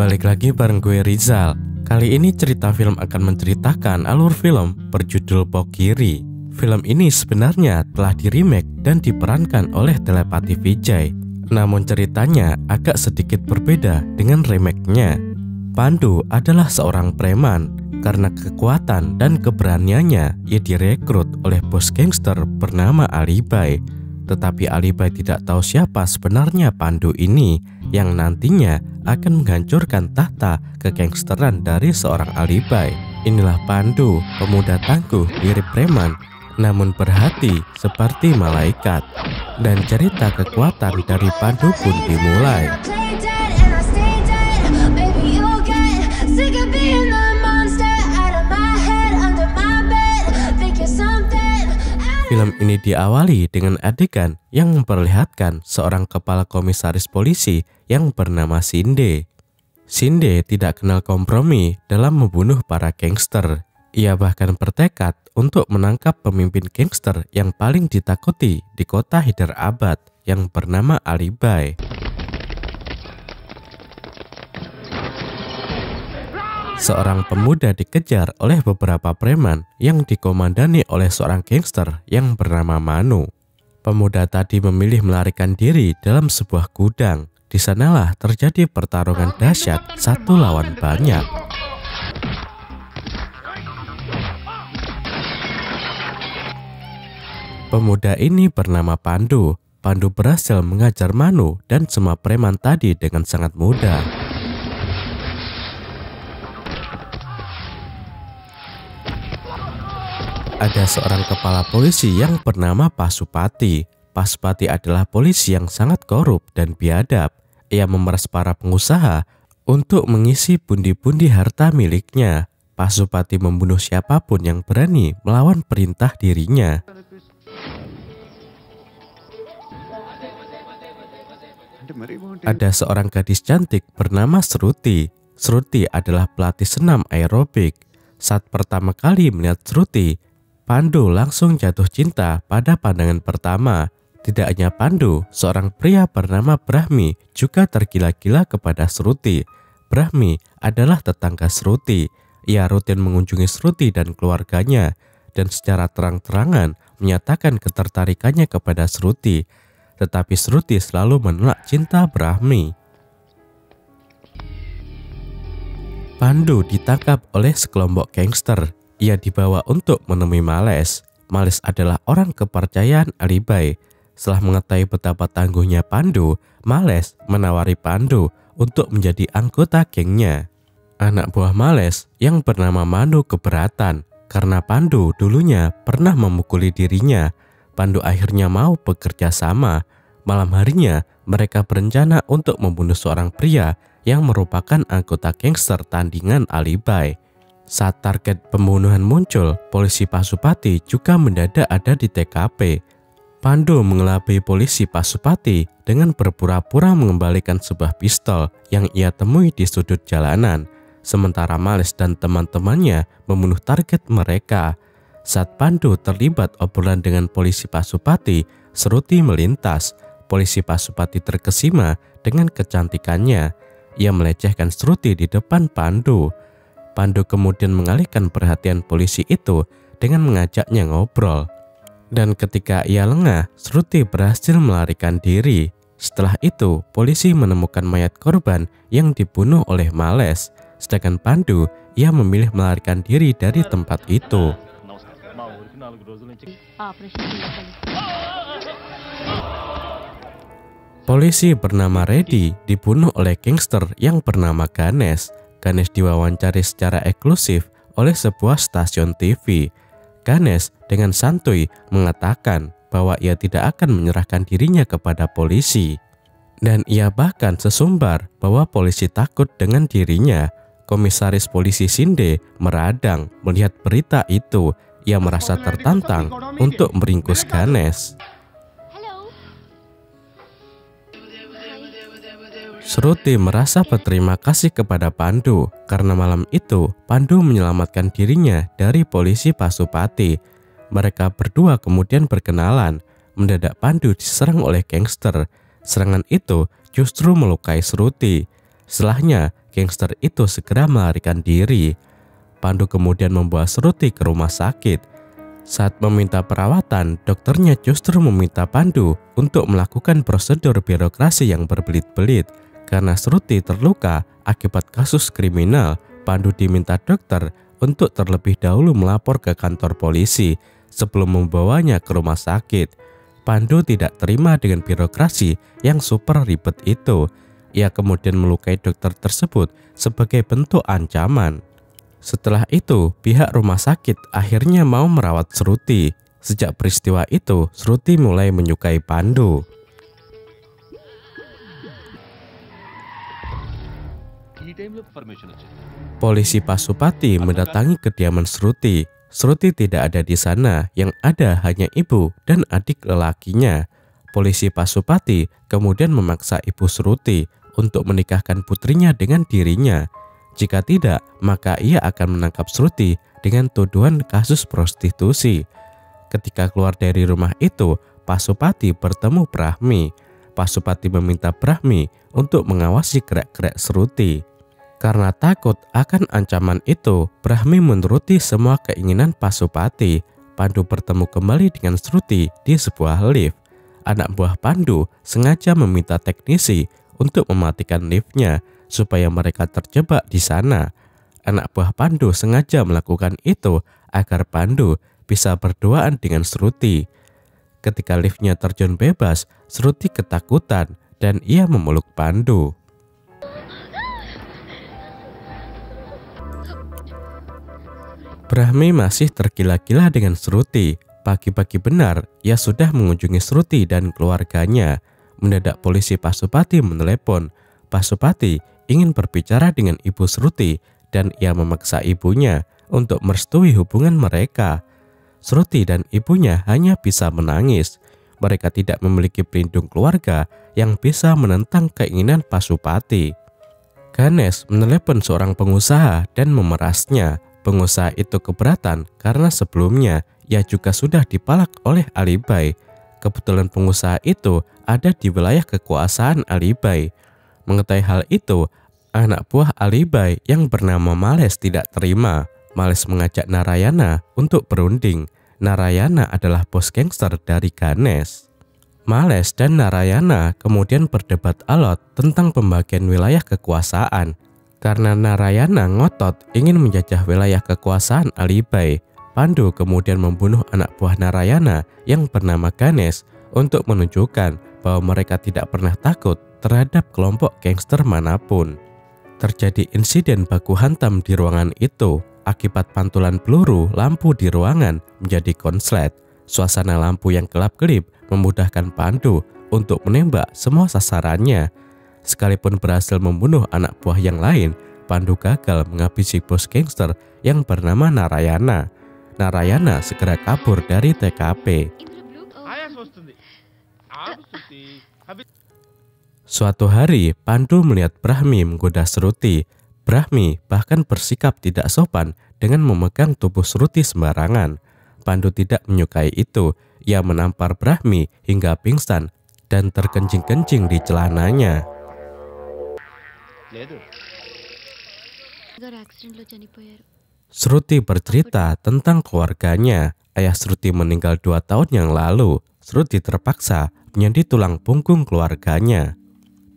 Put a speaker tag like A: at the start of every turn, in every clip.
A: balik lagi bareng gue Rizal. Kali ini cerita film akan menceritakan alur film berjudul Pokiri. Film ini sebenarnya telah di-remake dan diperankan oleh Telepati Vijay. Namun ceritanya agak sedikit berbeda dengan remake-nya. Pandu adalah seorang preman. Karena kekuatan dan keberaniannya, ia direkrut oleh bos gangster bernama Alibai. Tetapi Alibai tidak tahu siapa sebenarnya Pandu ini yang nantinya akan menghancurkan tahta kegangsteran dari seorang Alibai. Inilah Pandu, pemuda tangguh mirip preman, namun berhati seperti malaikat. Dan cerita kekuatan dari Pandu pun dimulai. Film ini diawali dengan adegan yang memperlihatkan seorang kepala komisaris polisi yang bernama Shinde. Shinde tidak kenal kompromi dalam membunuh para gangster. Ia bahkan bertekad untuk menangkap pemimpin gangster yang paling ditakuti di kota Hyderabad yang bernama Alibai. Seorang pemuda dikejar oleh beberapa preman yang dikomandani oleh seorang gangster yang bernama Manu. Pemuda tadi memilih melarikan diri dalam sebuah gudang. Di sanalah terjadi pertarungan dahsyat satu lawan banyak. Pemuda ini bernama Pandu. Pandu berhasil mengajar Manu dan semua preman tadi dengan sangat mudah. Ada seorang kepala polisi yang bernama Pasupati. Pasupati adalah polisi yang sangat korup dan biadab. Ia memeras para pengusaha untuk mengisi pundi-pundi harta miliknya. Pasupati membunuh siapapun yang berani melawan perintah dirinya. Ada seorang gadis cantik bernama Shruti. Shruti adalah pelatih senam aerobik. Saat pertama kali melihat Shruti, Pandu langsung jatuh cinta pada pandangan pertama. Tidak hanya Pandu, seorang pria bernama Brahmi juga tergila-gila kepada Shruti. Brahmi adalah tetangga Shruti. Ia rutin mengunjungi Shruti dan keluarganya dan secara terang-terangan menyatakan ketertarikannya kepada Shruti. Tetapi Shruti selalu menolak cinta Brahmi. Pandu ditangkap oleh sekelompok gangster. Ia dibawa untuk menemui Males. Males adalah orang kepercayaan Alibai. Setelah mengetahui betapa tangguhnya Pandu, Males menawari Pandu untuk menjadi anggota gengnya. Anak buah Males yang bernama Manu keberatan karena Pandu dulunya pernah memukuli dirinya. Pandu akhirnya mau bekerja sama. Malam harinya mereka berencana untuk membunuh seorang pria yang merupakan anggota gangster tandingan Alibai. Saat target pembunuhan muncul, polisi Pasupati juga mendadak ada di TKP. Pandu mengelabui polisi Pasupati dengan berpura-pura mengembalikan sebuah pistol yang ia temui di sudut jalanan. Sementara Males dan teman-temannya membunuh target mereka. Saat Pandu terlibat obrolan dengan polisi Pasupati, Shruti melintas. Polisi Pasupati terkesima dengan kecantikannya. Ia melecehkan Shruti di depan Pandu. Pandu kemudian mengalihkan perhatian polisi itu dengan mengajaknya ngobrol. Dan ketika ia lengah, Shruti berhasil melarikan diri. Setelah itu, polisi menemukan mayat korban yang dibunuh oleh Males. Sedangkan Pandu, ia memilih melarikan diri dari tempat itu. Polisi bernama Reddy dibunuh oleh gangster yang bernama Ganesh. Ganesh diwawancari secara eksklusif oleh sebuah stasiun TV. Ganesh dengan santuy mengatakan bahwa ia tidak akan menyerahkan dirinya kepada polisi. Dan ia bahkan sesumbar bahwa polisi takut dengan dirinya. Komisaris polisi Shinde meradang melihat berita itu. Ia merasa tertantang untuk meringkus Ganesh. Shruti merasa berterima kasih kepada Pandu karena malam itu Pandu menyelamatkan dirinya dari polisi Pasupati. Mereka berdua kemudian berkenalan. Mendadak Pandu diserang oleh gangster. Serangan itu justru melukai Shruti. Setelahnya, gangster itu segera melarikan diri. Pandu kemudian membawa Shruti ke rumah sakit. Saat meminta perawatan, dokternya justru meminta Pandu untuk melakukan prosedur birokrasi yang berbelit-belit. Karena Shruti terluka akibat kasus kriminal, Pandu diminta dokter untuk terlebih dahulu melapor ke kantor polisi sebelum membawanya ke rumah sakit. Pandu tidak terima dengan birokrasi yang super ribet itu. Ia kemudian melukai dokter tersebut sebagai bentuk ancaman. Setelah itu, pihak rumah sakit akhirnya mau merawat Shruti. Sejak peristiwa itu, Shruti mulai menyukai Pandu. Polisi Pasupati mendatangi kediaman Shruti. Shruti tidak ada di sana, yang ada hanya ibu dan adik lelakinya. Polisi Pasupati kemudian memaksa ibu Shruti untuk menikahkan putrinya dengan dirinya. Jika tidak, maka ia akan menangkap Shruti dengan tuduhan kasus prostitusi. Ketika keluar dari rumah itu, Pasupati bertemu Brahmi. Pasupati meminta Brahmi untuk mengawasi gerak-gerak Shruti. Karena takut akan ancaman itu, Brahmi menuruti semua keinginan Pasupati. Pandu bertemu kembali dengan Shruti di sebuah lift. Anak buah Pandu sengaja meminta teknisi untuk mematikan liftnya supaya mereka terjebak di sana. Anak buah Pandu sengaja melakukan itu agar Pandu bisa berduaan dengan Shruti. Ketika liftnya terjun bebas, Shruti ketakutan dan ia memeluk Pandu. Brahmi masih tergila-gila dengan Shruti. Pagi-pagi benar, ia sudah mengunjungi Shruti dan keluarganya. Mendadak polisi Pasupati menelepon. Pasupati ingin berbicara dengan ibu Shruti dan ia memaksa ibunya untuk merestui hubungan mereka. Shruti dan ibunya hanya bisa menangis. Mereka tidak memiliki pelindung keluarga yang bisa menentang keinginan Pasupati. Ganesh menelepon seorang pengusaha dan memerasnya. Pengusaha itu keberatan karena sebelumnya ia juga sudah dipalak oleh Alibai. Kebetulan pengusaha itu ada di wilayah kekuasaan Alibai. Mengetahui hal itu, anak buah Alibai yang bernama Males tidak terima. Males mengajak Narayana untuk berunding. Narayana adalah bos gangster dari Ganesh. Males dan Narayana kemudian berdebat alot tentang pembagian wilayah kekuasaan. Karena Narayana ngotot ingin menjajah wilayah kekuasaan Alibai, Pandu kemudian membunuh anak buah Narayana yang bernama Ganesh untuk menunjukkan bahwa mereka tidak pernah takut terhadap kelompok gangster manapun. Terjadi insiden baku hantam di ruangan itu. Akibat pantulan peluru, lampu di ruangan menjadi konslet. Suasana lampu yang gelap-gelip memudahkan Pandu untuk menembak semua sasarannya. Sekalipun berhasil membunuh anak buah yang lain, Pandu gagal menghabisi bos gangster yang bernama Narayana. Narayana segera kabur dari TKP. Suatu hari, Pandu melihat Brahmi menggoda Shruti. Brahmi bahkan bersikap tidak sopan dengan memegang tubuh Shruti sembarangan. Pandu tidak menyukai itu. Ia menampar Brahmi hingga pingsan dan terkencing-kencing di celananya. Shruti bercerita tentang keluarganya. Ayah Shruti meninggal 2 tahun yang lalu. Shruti terpaksa menjadi tulang punggung keluarganya.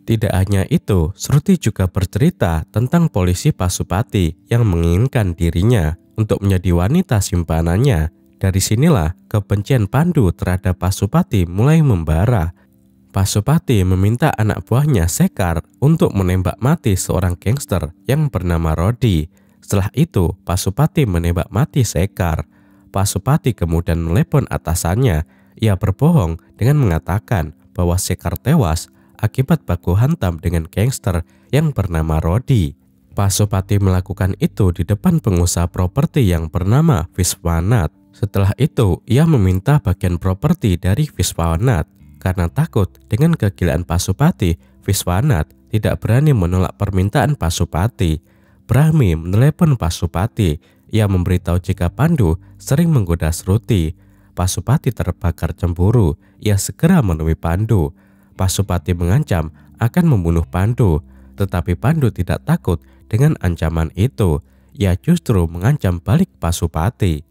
A: Tidak hanya itu, Shruti juga bercerita tentang polisi Pasupati yang menginginkan dirinya untuk menjadi wanita simpanannya. Dari sinilah kebencian Pandu terhadap Pasupati mulai membara. Pasupati meminta anak buahnya Sekar untuk menembak mati seorang gangster yang bernama Rodi. Setelah itu, Pasupati menembak mati Sekar. Pasupati kemudian menelepon atasannya. Ia berbohong dengan mengatakan bahwa Sekar tewas akibat baku hantam dengan gangster yang bernama Rodi. Pasupati melakukan itu di depan pengusaha properti yang bernama Viswanat. Setelah itu, ia meminta bagian properti dari Viswanat. Karena takut dengan kegilaan Pasupati, Viswanat tidak berani menolak permintaan Pasupati. Brahmi menelepon Pasupati. Ia memberitahu jika Pandu sering menggoda Shruti. Pasupati terbakar cemburu. Ia segera menemui Pandu. Pasupati mengancam akan membunuh Pandu. tetapi Pandu tidak takut dengan ancaman itu. Ia justru mengancam balik Pasupati.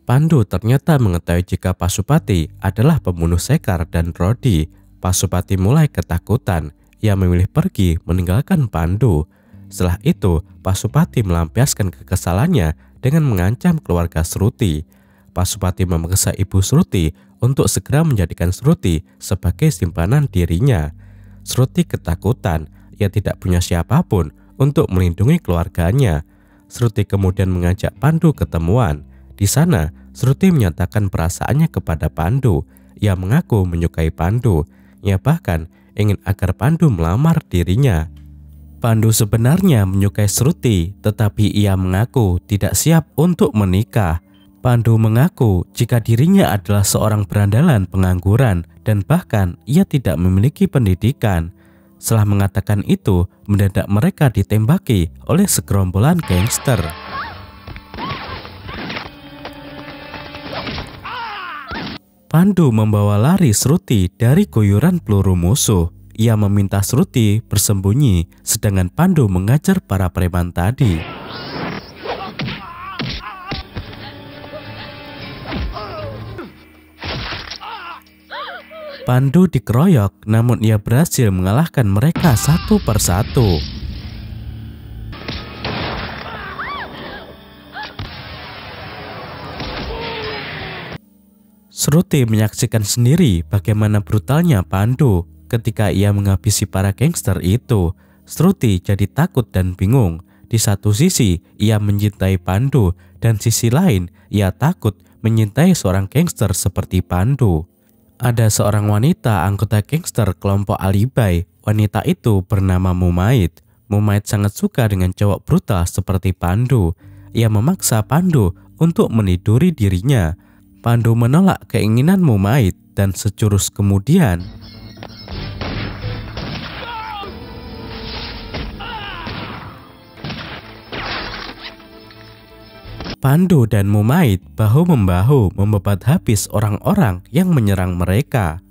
A: Pandu ternyata mengetahui jika Pasupati adalah pembunuh Sekar dan Rodi. Pasupati mulai ketakutan. Ia memilih pergi meninggalkan Pandu. Setelah itu, Pasupati melampiaskan kekesalannya dengan mengancam keluarga Sruti. Pasupati memaksa ibu Sruti untuk segera menjadikan Sruti sebagai simpanan dirinya. Sruti ketakutan. Ia tidak punya siapapun untuk melindungi keluarganya. Sruti kemudian mengajak Pandu ketemuan. Di sana, Sruti menyatakan perasaannya kepada Pandu. Ia mengaku menyukai Pandu. Ia bahkan ingin agar Pandu melamar dirinya. Pandu sebenarnya menyukai Sruti, tetapi ia mengaku tidak siap untuk menikah. Pandu mengaku jika dirinya adalah seorang berandalan pengangguran dan bahkan ia tidak memiliki pendidikan. Setelah mengatakan itu, mendadak mereka ditembaki oleh segerombolan gangster. Pandu membawa lari Sruti dari guyuran peluru musuh. Ia meminta Sruti bersembunyi, sedangkan Pandu mengajar para preman tadi. Pandu dikeroyok, namun ia berhasil mengalahkan mereka satu persatu. Sruti menyaksikan sendiri bagaimana brutalnya Pandu. Ketika ia menghabisi para gangster itu, Sruti jadi takut dan bingung. Di satu sisi, ia mencintai Pandu, dan sisi lain, ia takut menyintai seorang gangster seperti Pandu. Ada seorang wanita anggota gangster kelompok Alibai. Wanita itu bernama Mumaid. Mumaid sangat suka dengan cowok brutal seperti Pandu. Ia memaksa Pandu untuk meniduri dirinya. Pandu menolak keinginan Mumaid dan sejurus kemudian Pandu dan Mumaid bahu-membahu membebat habis orang-orang yang menyerang mereka.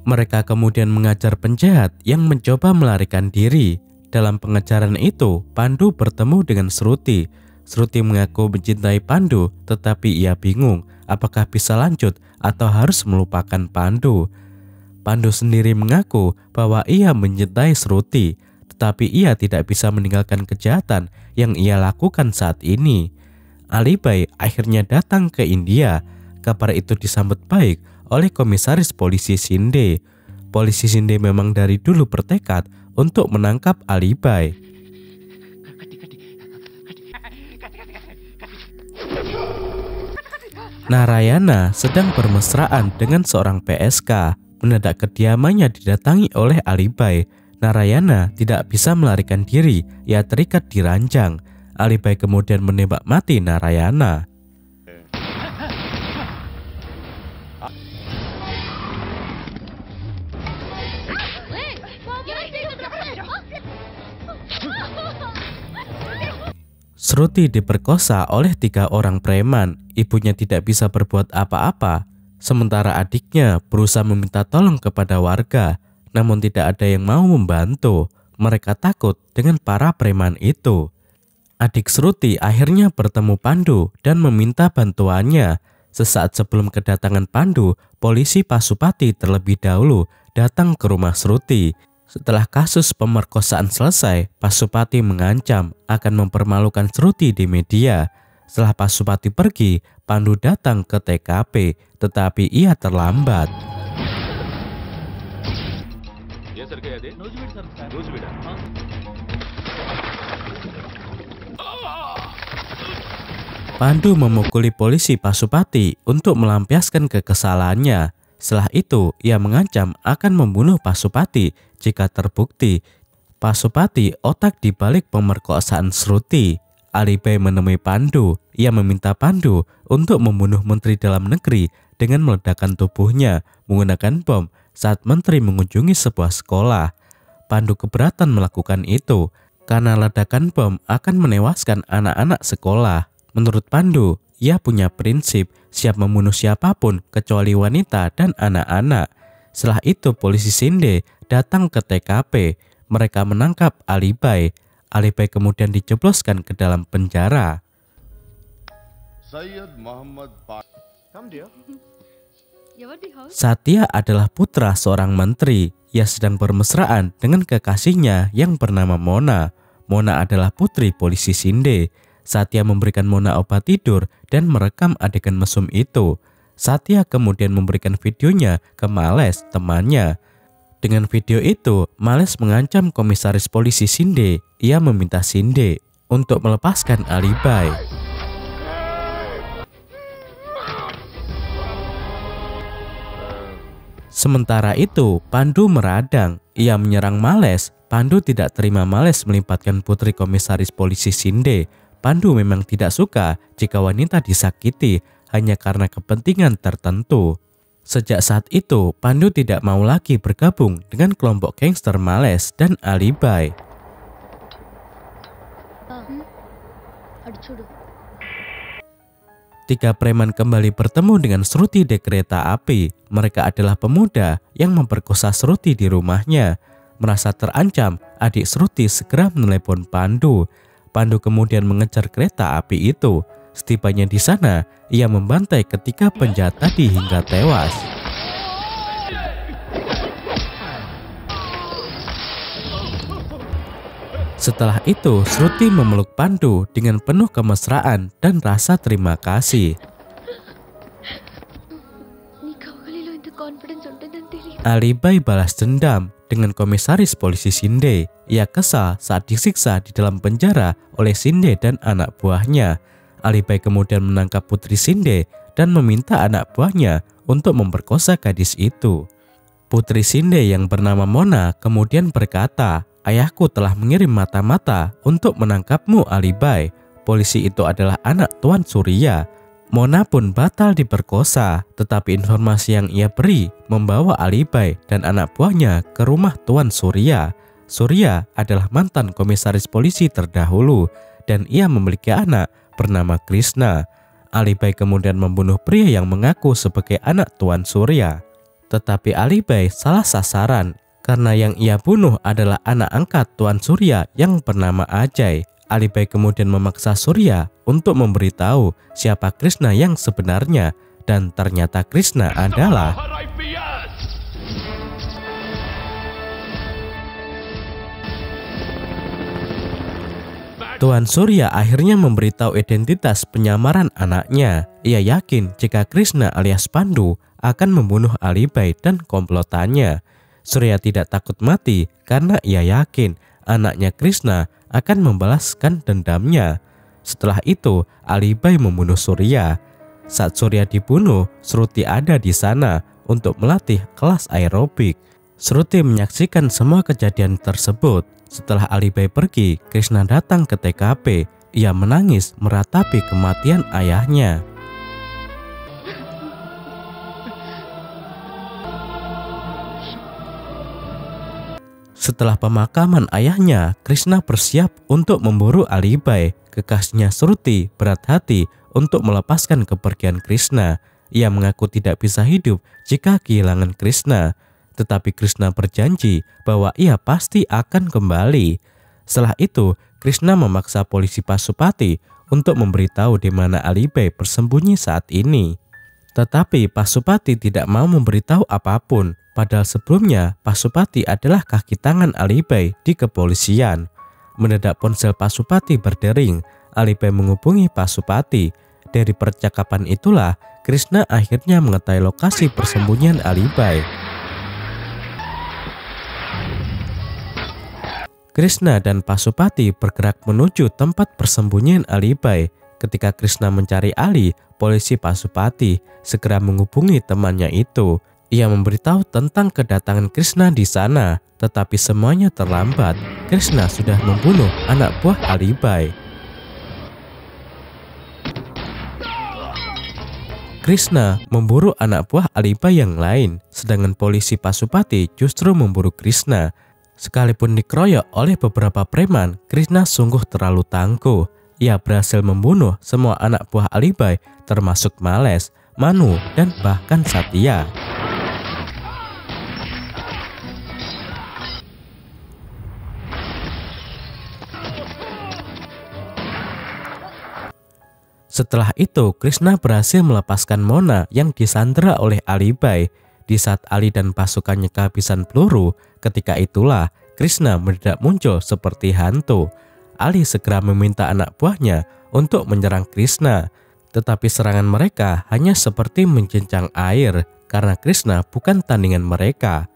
A: Mereka kemudian mengajar penjahat yang mencoba melarikan diri. Dalam pengejaran itu, Pandu bertemu dengan Sruti. Sruti mengaku mencintai Pandu, tetapi ia bingung apakah bisa lanjut atau harus melupakan Pandu. Pandu sendiri mengaku bahwa ia mencintai Sruti, tetapi ia tidak bisa meninggalkan kejahatan yang ia lakukan saat ini. Alibai akhirnya datang ke India. Kabar itu disambut baik oleh komisaris polisi Shinde. Polisi Shinde memang dari dulu bertekad untuk menangkap Alibai. Narayana sedang bermesraan dengan seorang PSK. Mendadak kediamannya didatangi oleh Alibai. Narayana tidak bisa melarikan diri, ia terikat di ranjang. Alibai kemudian menembak mati Narayana. Sruti diperkosa oleh 3 orang preman. Ibunya tidak bisa berbuat apa-apa. Sementara adiknya berusaha meminta tolong kepada warga, namun tidak ada yang mau membantu. Mereka takut dengan para preman itu. Adik Sruti akhirnya bertemu Pandu dan meminta bantuannya. Sesaat sebelum kedatangan Pandu, polisi Pasupati terlebih dahulu datang ke rumah Sruti. Setelah kasus pemerkosaan selesai, Pasupati mengancam akan mempermalukan Sruti di media. Setelah Pasupati pergi, Pandu datang ke TKP, tetapi ia terlambat. Pandu memukuli polisi Pasupati untuk melampiaskan kekesalannya. Setelah itu, ia mengancam akan membunuh Pasupati jika terbukti. Pasupati otak di balik pemerkosaan Sruti. Alibai menemui Pandu. Ia meminta Pandu untuk membunuh Menteri Dalam Negeri dengan meledakkan tubuhnya menggunakan bom saat Menteri mengunjungi sebuah sekolah. Pandu keberatan melakukan itu karena ledakan bom akan menewaskan anak-anak sekolah. Menurut Pandu, ia punya prinsip siap membunuh siapapun kecuali wanita dan anak-anak. Setelah itu polisi Shinde datang ke TKP. Mereka menangkap Ali Bai. Ali Bai kemudian dijebloskan ke dalam penjara. Satya adalah putra seorang menteri. Ia sedang bermesraan dengan kekasihnya yang bernama Mona. Mona adalah putri polisi Shinde. Satya memberikan Mona obat tidur dan merekam adegan mesum itu. Satya kemudian memberikan videonya ke Males, temannya. Dengan video itu, Males mengancam komisaris polisi Shinde. Ia meminta Shinde untuk melepaskan Ali Bai. Sementara itu, Pandu meradang. Ia menyerang Males. Pandu tidak terima Males melibatkan putri komisaris polisi Shinde. Pandu memang tidak suka jika wanita disakiti hanya karena kepentingan tertentu. Sejak saat itu, Pandu tidak mau lagi bergabung dengan kelompok gangster Males dan Ali Bai. Tiga preman kembali bertemu dengan Shruti di kereta api. Mereka adalah pemuda yang memperkosa Shruti di rumahnya. Merasa terancam, adik Shruti segera menelepon Pandu. Pandu kemudian mengejar kereta api itu. Setibanya di sana, ia membantai ketiga penjahat tadi hingga tewas. Setelah itu, Shruti memeluk Pandu dengan penuh kemesraan dan rasa terima kasih. Ali Bai balas dendam dengan komisaris polisi Shinde. Ia kesal saat disiksa di dalam penjara oleh Shinde dan anak buahnya. Ali Bai kemudian menangkap putri Shinde dan meminta anak buahnya untuk memperkosa gadis itu. Putri Shinde yang bernama Mona kemudian berkata, "Ayahku telah mengirim mata-mata untuk menangkapmu, Ali Bai. Polisi itu adalah anak Tuan Surya." Mona pun batal diperkosa, tetapi informasi yang ia beri membawa Ali Bai dan anak buahnya ke rumah Tuan Surya. Surya adalah mantan komisaris polisi terdahulu dan ia memiliki anak bernama Krishna. Ali Bai kemudian membunuh pria yang mengaku sebagai anak Tuan Surya. Tetapi Ali Bai salah sasaran karena yang ia bunuh adalah anak angkat Tuan Surya yang bernama Ajay. Ali Bai kemudian memaksa Surya untuk memberitahu siapa Krishna yang sebenarnya, dan ternyata Krishna adalah Tuan Surya. Akhirnya memberitahu identitas penyamaran anaknya. Ia yakin jika Krishna alias Pandu akan membunuh Ali Bai dan komplotannya. Surya tidak takut mati karena ia yakin anaknya Krishna akan membalaskan dendamnya. Setelah itu, Ali Bai membunuh Surya. Saat Surya dibunuh, Shruti ada di sana untuk melatih kelas aerobik. Shruti menyaksikan semua kejadian tersebut. Setelah Ali Bai pergi, Krishna datang ke TKP. Ia menangis meratapi kematian ayahnya. Setelah pemakaman ayahnya, Krishna bersiap untuk memburu Ali Bai. Kekasihnya Shruti berat hati untuk melepaskan kepergian Krishna. Ia mengaku tidak bisa hidup jika kehilangan Krishna. Tetapi Krishna berjanji bahwa ia pasti akan kembali. Setelah itu, Krishna memaksa polisi Pasupati untuk memberitahu di mana Ali Bai bersembunyi saat ini. Tetapi Pasupati tidak mau memberitahu apapun. Padahal sebelumnya Pasupati adalah kaki tangan Ali Bai di kepolisian. Mendadak ponsel Pasupati berdering. Ali Bai menghubungi Pasupati. Dari percakapan itulah Krishna akhirnya mengetahui lokasi persembunyian Ali Bai. Krishna dan Pasupati bergerak menuju tempat persembunyian Ali Bai. Ketika Krishna mencari Ali, polisi Pasupati segera menghubungi temannya itu. Ia memberitahu tentang kedatangan Krishna di sana, tetapi semuanya terlambat. Krishna sudah membunuh anak buah Ali Bai. Krishna memburu anak buah Ali Bai yang lain, sedangkan polisi Pasupati justru memburu Krishna. Sekalipun dikeroyok oleh beberapa preman, Krishna sungguh terlalu tangguh. ia berhasil membunuh semua anak buah Alibai termasuk Males, Manu, dan bahkan Satya. Setelah itu, Krishna berhasil melepaskan Mona yang disandera oleh Alibai. Di saat Ali dan pasukannya kehabisan peluru, ketika itulah Krishna mendadak muncul seperti hantu. Ali segera meminta anak buahnya untuk menyerang Krishna, tetapi serangan mereka hanya seperti mencincang air karena Krishna bukan tandingan mereka.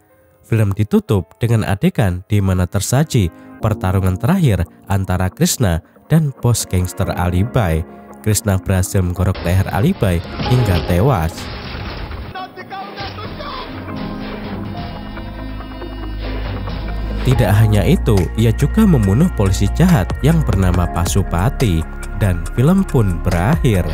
A: Film ditutup dengan adegan di mana tersaji pertarungan terakhir antara Krishna dan bos gangster Alibai. Krishna berhasil menggorok leher Alibai hingga tewas. Tidak hanya itu, ia juga membunuh polisi jahat yang bernama Pasupati, dan film pun berakhir.